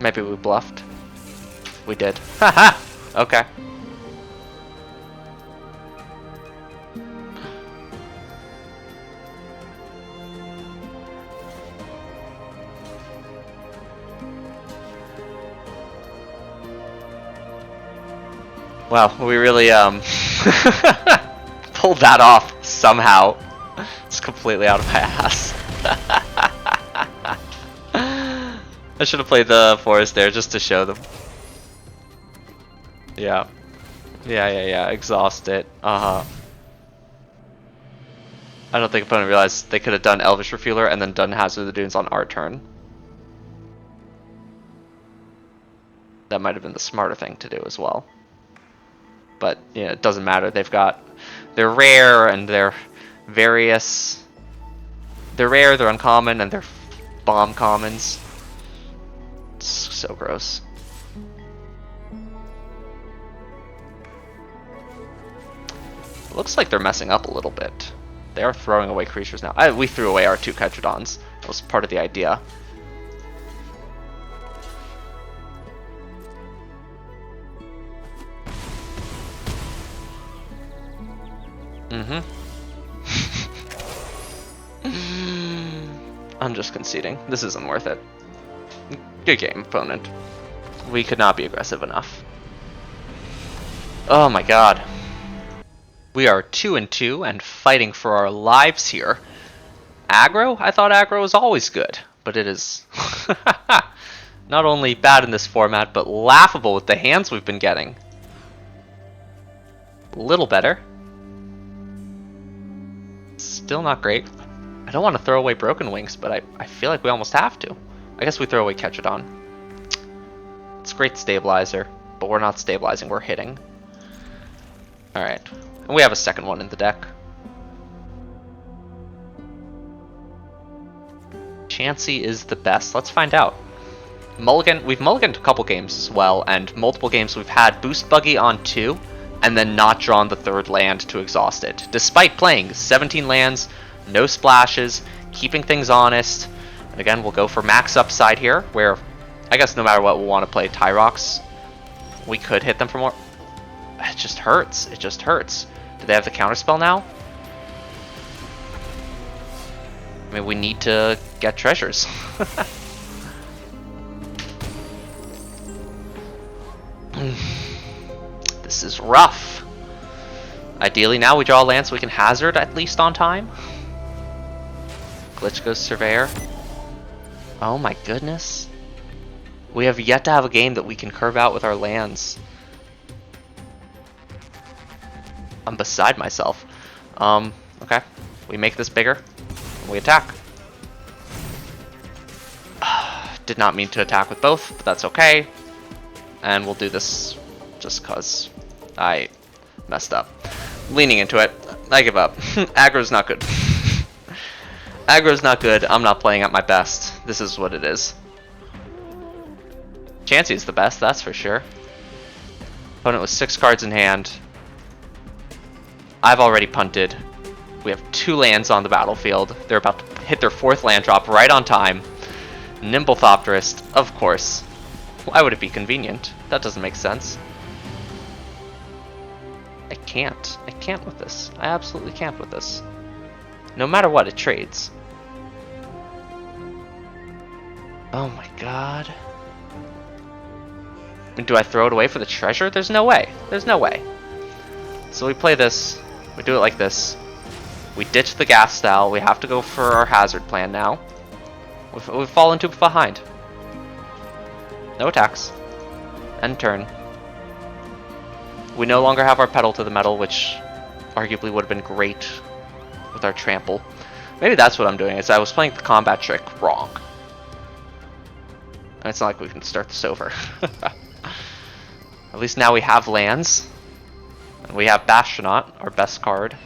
Maybe we bluffed. We did. Haha! Okay. Wow, we really pulled that off somehow. It's completely out of my ass. I should have played the forest there just to show them. Yeah. Yeah. Exhaust it. I don't think opponent realized they could have done Elvish Refueler and then done Hazard of the Dunes on our turn. That might have been the smarter thing to do as well. But yeah, it doesn't matter. They're rare and they're various. They're rare, they're uncommon, and they're bomb commons. It's so gross. It looks like they're messing up a little bit. They are throwing away creatures now. We threw away our 2 Ketrodons. That was part of the idea. I'm just conceding. This isn't worth it. Good game, opponent. We could not be aggressive enough. Oh my god. We are 2-2 and fighting for our lives here. Aggro? I thought aggro was always good, but it is not only bad in this format, but laughable with the hands we've been getting. A little better. Still not great. I don't want to throw away Broken Wings, but I feel like we almost have to. I guess we throw away Ketrodon. It's a great stabilizer, but we're not stabilizing, we're hitting. Alright. And we have a second one in the deck. Chansey is the best. Let's find out. We've mulliganed a couple games as well, and multiple games we've had Boost Buggy on 2, and then not drawn the 3rd land to exhaust it. Despite playing 17 lands, no splashes, keeping things honest. And again, we'll go for max upside here, where I guess no matter what we'll want to play Tyrox. We could hit them for more. It just hurts. It just hurts. Do they have the counterspell now? I mean, we need to get treasures. This is rough. Ideally now we draw land so we can hazard at least on time. Glitch goes Surveyor. Oh my goodness. We have yet to have a game that we can curve out with our lands. I'm beside myself. Okay. We make this bigger. We attack. Did not mean to attack with both, but that's okay. And we'll do this just cause I messed up. Leaning into it. I give up. Aggro's not good. Aggro's not good. I'm not playing at my best. This is what it is. Chansey's the best, that's for sure. Opponent with 6 cards in hand. I've already punted. We have 2 lands on the battlefield. They're about to hit their 4th land drop right on time. Nimblethopterist, of course. Why would it be convenient? That doesn't make sense. I can't. I can't with this. I absolutely can't with this. No matter what, it trades. Oh my god. Do I throw it away for the treasure? There's no way. There's no way. So we play this. We do it like this. We ditch the gas style. We have to go for our hazard plan now. We've fallen too behind. No attacks. End turn. We no longer have our pedal to the metal, which arguably would have been great with our trample. Maybe that's what I'm doing, is I was playing the combat trick wrong. And it's not like we can start this over. At least now we have lands. And we have Bastionot, our best card.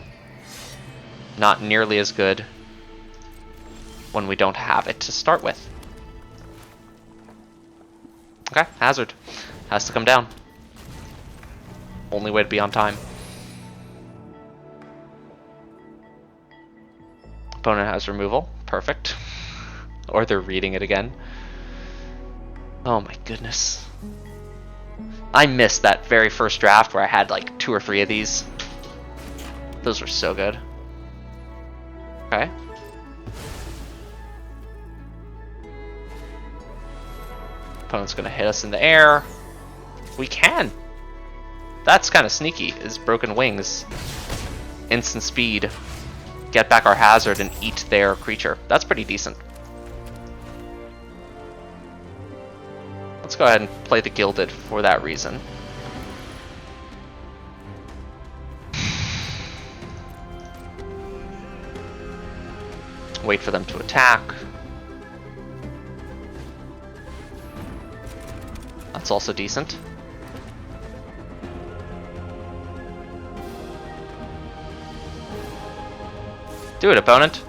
Not nearly as good when we don't have it to start with. Okay, Hazard. Has to come down. Only way to be on time. Opponent has removal. Perfect. Or they're reading it again. Oh my goodness. I missed that very first draft where I had like 2 or 3 of these. Those were so good. Okay. Opponent's gonna hit us in the air. We can! That's kind of sneaky, is Broken Wings. Instant speed. Get back our Hazard and eat their creature. That's pretty decent. Let's go ahead and play the Gilded for that reason. Wait for them to attack. That's also decent. Do it, opponent.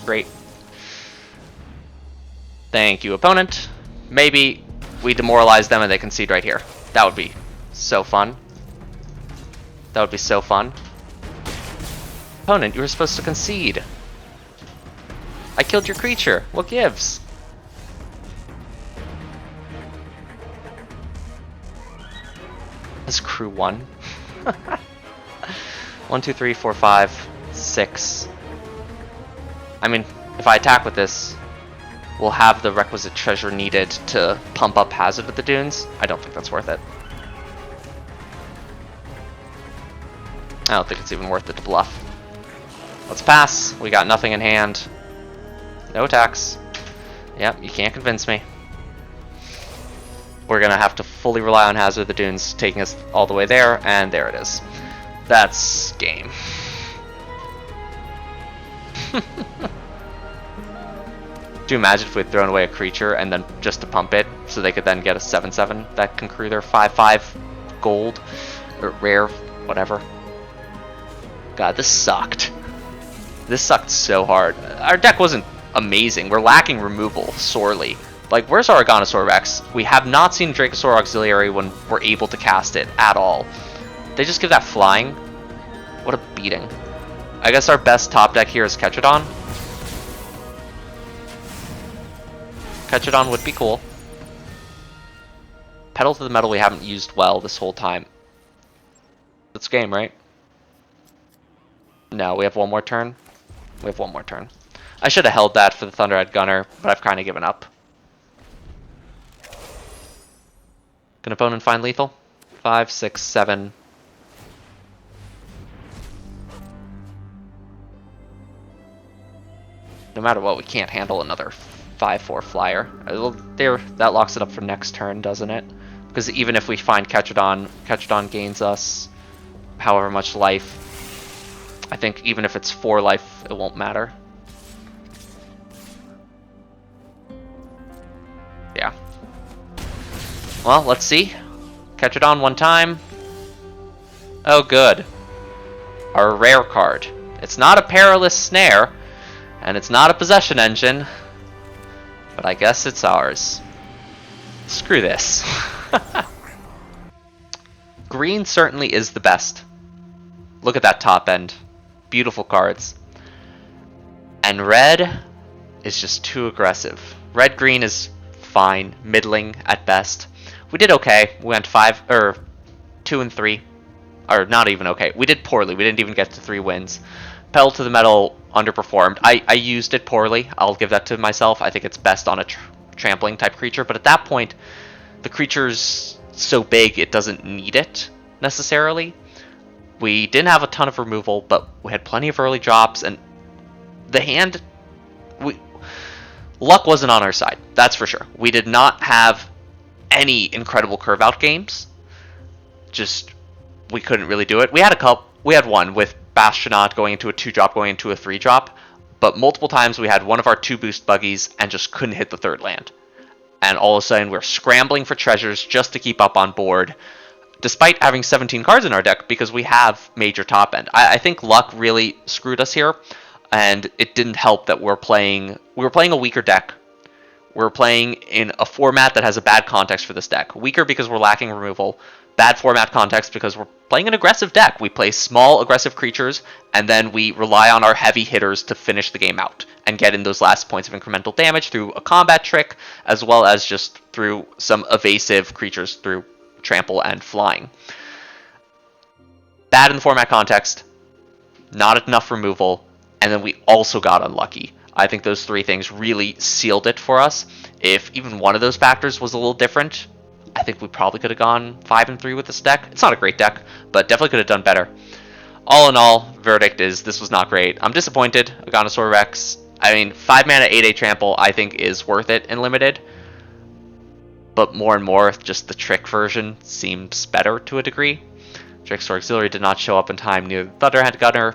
Great. Thank you, opponent. Maybe we demoralize them and they concede right here. That would be so fun. That would be so fun. Opponent, you were supposed to concede. I killed your creature. What gives? This crew won. 1, 2, 3, 4, 5, 6. I mean, if I attack with this, we'll have the requisite treasure needed to pump up Hazard of the Dunes. I don't think that's worth it. I don't think it's even worth it to bluff. Let's pass. We got nothing in hand. No attacks. Yep, you can't convince me. We're gonna have to fully rely on Hazard of the Dunes taking us all the way there, and there it is. That's game. Do you imagine if we'd thrown away a creature and then just to pump it so they could then get a 7/7 that can crew their 5/5 gold or rare, whatever. God, this sucked. This sucked so hard. Our deck wasn't amazing. We're lacking removal sorely. Like, where's our Aganosaur Rex? We have not seen Dracosaur Auxiliary when we're able to cast it at all. They just give that flying. What a beating. I guess our best top deck here is Ketradon. Ketradon would be cool. Pedal to the Metal we haven't used well this whole time. It's game, right? No, we have one more turn. We have one more turn. I should have held that for the Thunderhead Gunner, but I've kind of given up. Can opponent find lethal? 5, 6, 7. No matter what, we can't handle another 5/4 flyer. There, that locks it up for next turn, doesn't it? Because even if we find Ketradon, Ketradon gains us however much life. I think even if it's 4 life, it won't matter. Yeah. Well, let's see. Ketradon one time. Oh, good. Our rare card. It's not a Perilous Snare, and it's not a Possession Engine, but I guess it's ours. Screw this. Green certainly is the best. Look at that top end. Beautiful cards. And red is just too aggressive. Red-green is fine, middling at best. We did okay. We went 2 and 3. Or not even okay. We did poorly. We didn't even get to 3 wins. Pedal to the Metal underperformed. I used it poorly. I'll give that to myself. I think it's best on a trampling type creature. But at that point, the creature's so big it doesn't need it necessarily. We didn't have a ton of removal, but we had plenty of early drops, and the hand... Luck wasn't on our side, that's for sure. We did not have any incredible curve-out games. Just, we couldn't really do it. We had one with Bastionot going into a 2-drop, going into a 3-drop, but multiple times we had one of our 2 boost buggies and just couldn't hit the 3rd land. and all of a sudden we're scrambling for treasures just to keep up on board, despite having 17 cards in our deck because we have major top end. I think luck really screwed us here, and it didn't help that we were playing a weaker deck. We're playing in a format that has a bad context for this deck. Weaker because we're lacking removal. Bad format context because we're playing an aggressive deck. We play small aggressive creatures, and then we rely on our heavy hitters to finish the game out and get in those last points of incremental damage through a combat trick, as well as just through some evasive creatures through trample and flying. Bad in the format context, not enough removal, and then we also got unlucky. I think those three things really sealed it for us. If even one of those factors was a little different, I think we probably could have gone 5-3 with this deck. It's not a great deck, but definitely could have done better. All in all, verdict is this was not great. I'm disappointed. Aganosaur Rex. I mean, 5 mana 8/8 trample I think is worth it in limited. But more and more, just the trick version seems better to a degree. Trickster Auxiliary did not show up in time near Thunderhead Gunner.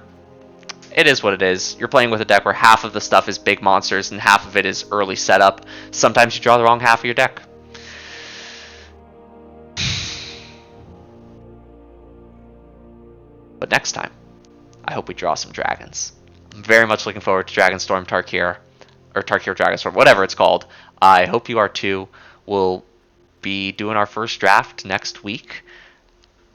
It is what it is. You're playing with a deck where half of the stuff is big monsters and half of it is early setup. Sometimes you draw the wrong half of your deck. But next time, I hope we draw some dragons. I'm very much looking forward to Dragonstorm Tarkir, or Tarkir Dragonstorm, whatever it's called. I hope you are too. We'll be doing our first draft next week.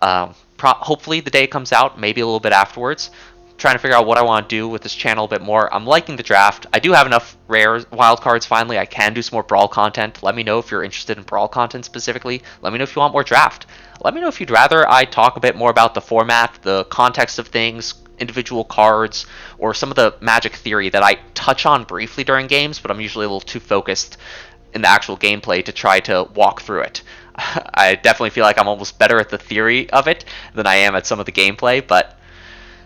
Hopefully the day comes out, maybe a little bit afterwards. Trying to figure out what I want to do with this channel a bit more. I'm liking the draft. I do have enough rare wild cards finally. I can do some more Brawl content. Let me know if you're interested in Brawl content specifically. Let me know if you want more draft. Let me know if you'd rather I talk a bit more about the format, the context of things, individual cards, or some of the Magic theory that I touch on briefly during games, but I'm usually a little too focused in the actual gameplay to try to walk through it. I definitely feel like I'm almost better at the theory of it than I am at some of the gameplay, but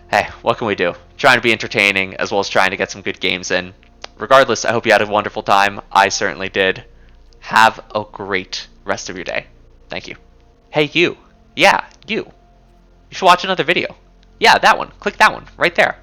hey, what can we do? Trying to be entertaining as well as trying to get some good games in. Regardless, I hope you had a wonderful time. I certainly did. Have a great rest of your day. Thank you. Hey, you. Yeah, you. You should watch another video. Yeah, that one. Click that one right there.